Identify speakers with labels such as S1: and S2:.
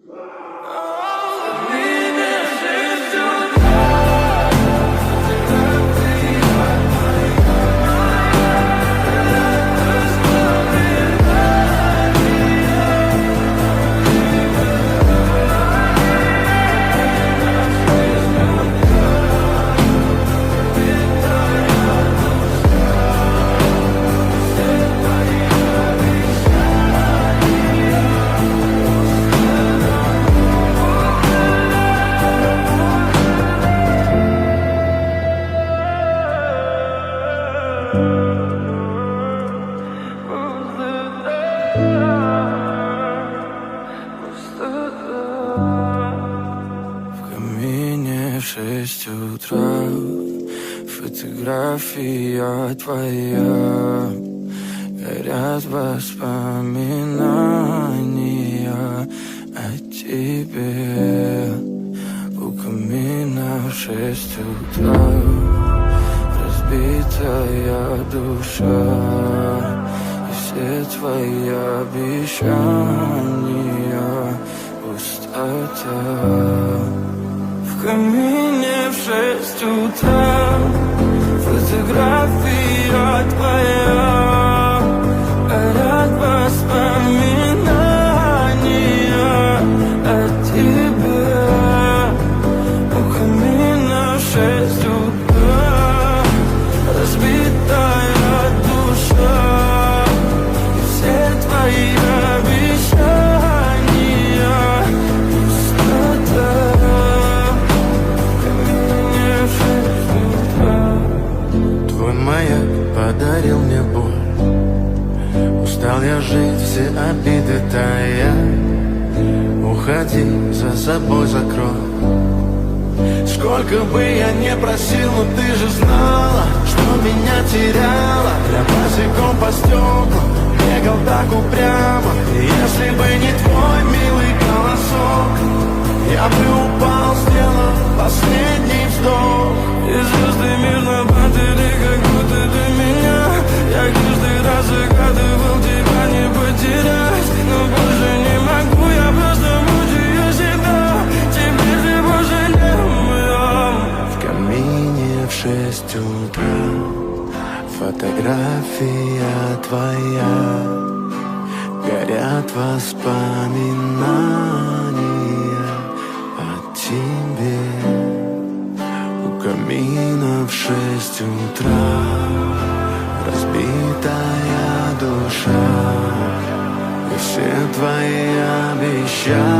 S1: В камине в 6 утра фотография твоя, горят воспоминания о тебе. У камина в 6 утра разбитая душа, и все твои обещания пустота. В камине в 6 утра фотография твоя, горят воспоминания о тебе. У камина в 6 утра разбитая душа, и все твои обещания пустота. В камине в 6 утра.
S2: Твой маяк подарил мне боль, устал я жить, все обиды тая. Уходи, за собой закрой. Сколько бы я не просил, но ты же знала, что меня теряла. Я босиком по стеклам бегал так упрямо, и если бы не твой милый голосок, я бы упал, сделав последний вздох.
S1: И звезды мирно падали, как будто для меня. Я каждый раз загадывал тебя не потерять, но больше не могу, я просто мучаю себя. Теперь ты больше не моя.
S2: В камине в 6 утра фотография твоя, горят воспоминания о тебе. У камина в 6 утра разбитая душа, и все твои обещания